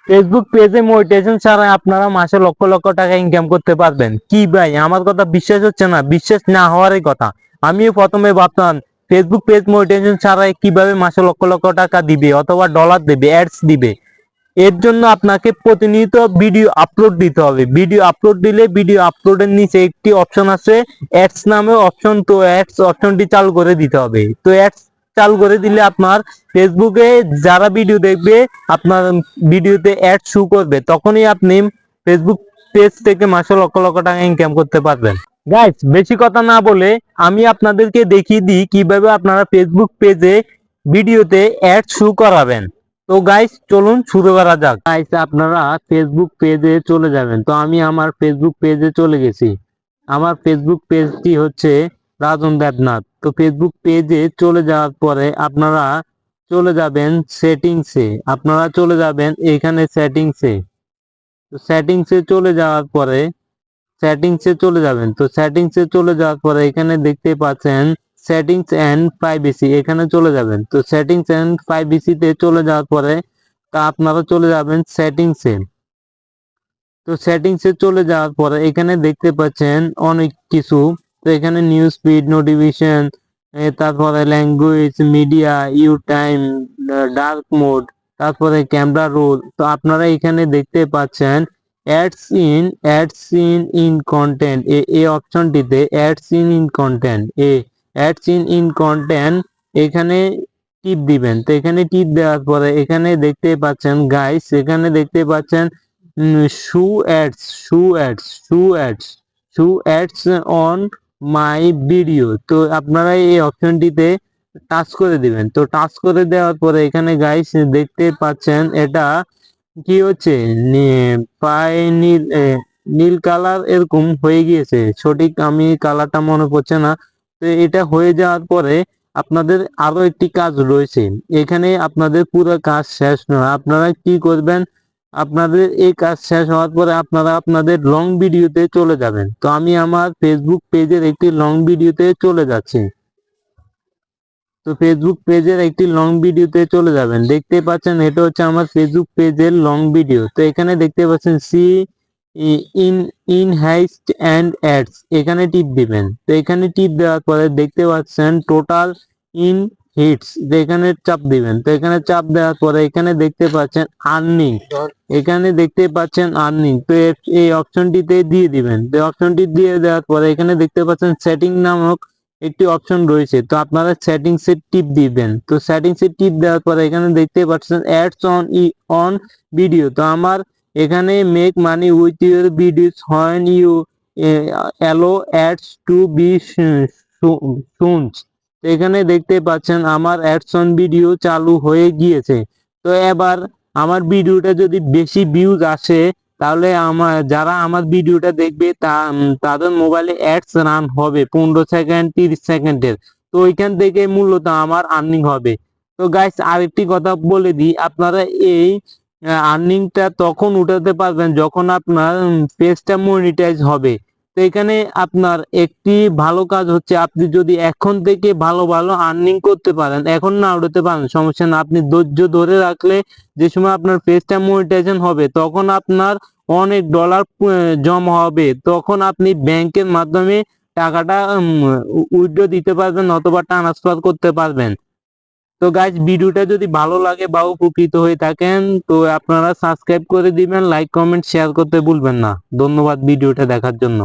Facebook পেজে monetization ছাড়া আপনারা মাসে লক্ষ লক্ষ টাকা ইনকাম করতে পারবেন। কি ভাই, আমার কথা বিশ্বাস হচ্ছে না? বিশ্বাস না হওয়ারই কথা। আমিও প্রথমে ভাবতাম ফেসবুক পেজ মনিটাইজেশন ছাড়া কিভাবে মাসে লক্ষ লক্ষ টাকা দিবে অথবা ডলার দিবে, অ্যাডস দিবে। এর জন্য আপনাকে প্রতিনিয়ত ভিডিও আপলোড দিতে হবে। ভিডিও আপলোড দিলে ভিডিও আপলোডের নিচে একটি অপশন আছে অ্যাডস নামে অপশন, তো অ্যাডস অপশনটি চালু করে দিতে হবে। তো অ্যাডস চালু করে দিলে আপনার ফেসবুকে যারা ভিডিও দেখবে আপনার ভিডিওতে অ্যাড শো করবে, তখনই আপনি ফেসবুক পেজ থেকে মাসে লক্ষ লক্ষ টাকা ইনকাম করতে পারবেন। গাইস, বেশি কথা না বলে আমি আপনাদেরকে দেখিয়ে দিই কিভাবে আপনারা ফেসবুক পেজে ভিডিওতে অ্যাড শো করাবেন। তো গাইস চলুন শুরু করা যাক। গাইস, আপনারা ফেসবুক পেজে চলে যাবেন। তো আমি আমার ফেসবুক পেজে চলে গেছি। আমার ফেসবুক পেজটি হচ্ছে রাজন দেবনাথ। তো ফেসবুক পেজে চলে যাওয়ার পরে আপনারা চলে যাবেন সেটিংসে। আপনারা চলে যাবেন এখানে সেটিংসে। তো সেটিংসে চলে যাওয়ার পরে সেটিংসে চলে যাবেন। তো সেটিংসে চলে যাওয়ার পরে এখানে দেখতে পাচ্ছেন সেটিংস এন্ড প্রাইভেসি, এখানে চলে যাবেন। তো সেটিংস এন্ড প্রাইভেসিতে চলে যাওয়ার পরে তা আপনারা চলে যাবেন সেটিংসে। তো সেটিংসে চলে যাওয়ার পরে এখানে দেখতে পাচ্ছেন অনেক কিছু। তো এখানে নিউজ ফিড, নোটিফিকেশন, তারপরে language, media, your time, dark mode, তারপরে ক্যামেরা রোল। তো আপনারা এখানে দেখতে পাচ্ছেন অ্যাডস ইন কন্টেন্ট, এই অপশনটিতে অ্যাডস ইন কন্টেন্ট এখানে টিপ দিবেন। তো এখানে টিপ দেওয়ার পরে এখানে দেখতে পাচ্ছেন গাইস, এখানে দেখতে পাচ্ছেন show ads on my video. তো আপনারা এই অপশনটিতে টাচ করে দিবেন। তো টাচ করে দেওয়ার পরে এখানে গাইস দেখতে পাচ্ছেন এটা কি হচ্ছে, প্রায় নীল কালার এরকম হয়ে গিয়েছে। সঠিক আমি কালারটা মনে পড়ছে না। তো এটা হয়ে যাওয়ার পরে আপনাদের আরো একটি কাজ রয়েছে। এখানে আপনাদের পুরো কাজ শেষ নয়। আপনারা কি করবেন, আপনাদের এই কাজ শেষ হওয়ার পরে আপনারা আপনাদের লং ভিডিওতে চলে যাবেন। তো আমি আমার ফেসবুক পেজের একটি লং ভিডিওতে চলে যাচ্ছি। তো ফেসবুক পেজের একটি লং ভিডিওতে চলে যাবেন। দেখতে পাচ্ছেন এটা হচ্ছে আমার ফেসবুক পেজের লং ভিডিও। তো এখানে দেখতে পাচ্ছেন সি ইন ইন হাইস্ট অ্যান্ড অ্যাডস, এখানে টিপ দিবেন। তো এখানে টিপ দেওয়ার পরে দেখতে পাচ্ছেন টোটাল ইন হিটস, এখানে চাপ দিবেন। তো এখানে চাপ দেওয়ার পরে এখানে দেখতে পাচ্ছেন আর্নিং, এখানে দেখতে পাচ্ছেন আর্নিং। তো এই অপশনটিতে দিয়ে দিবেন। তো অপশনটি দিয়ে দেওয়ার পরে এখানে দেখতে পাচ্ছেন সেটিং নামক একটি অপশন রয়েছে। তো আপনারা সেটিংস এ টিপ দিবেন। তো সেটিংস এ টিপ দেওয়ার পরে এখানে দেখতে পাচ্ছেন অ্যাডস অন ভিডিও। তো আমার এখানে make money with your videos when you allow ads to be shown. তো এখানে দেখতে পাচ্ছেন আমার অ্যাডস অন ভিডিও চালু হয়ে গিয়েছে। তো এবার আমার ভিডিওটা যদি বেশি ভিউজ আসে তাহলে যারা আমার ভিডিওটা দেখবে তাদের মোবাইলে অ্যাডস রান হবে 15 সেকেন্ড 30 সেকেন্ডের। তো ওইখান থেকে মূলত আমার আর্নিং হবে। তো গাইস, আরেকটি কথা বলে দিই, আপনারা এই আর্নিংটা তখন উঠাতে পারবেন যখন আপনার পেজটা মনিটাইজ হবে। তো এখানে আপনার একটি ভালো কাজ হচ্ছে, আপনি যদি এখন থেকে ভালো ভালো আর্নিং করতে পারেন, এখন না উঠাতে পারেন সমস্যা না, আপনি ধৈর্য ধরে রাখলে যে সময় আপনার পেজটা মনিটাইজেশন হবে তখন আপনার অনেক ডলার জমা হবে। তখন আপনি ব্যাংকের মাধ্যমে টাকাটা উইথড্র দিতে পারবেন অথবা ট্রান্সফার করতে পারবেন। তো গাইজ, ভিডিওটা যদি ভালো লাগে বা উপকৃত হয়ে থাকেন তো আপনারা সাবস্ক্রাইব করে দিবেন, লাইক কমেন্ট শেয়ার করতে ভুলবেন না। ধন্যবাদ ভিডিওটা দেখার জন্য।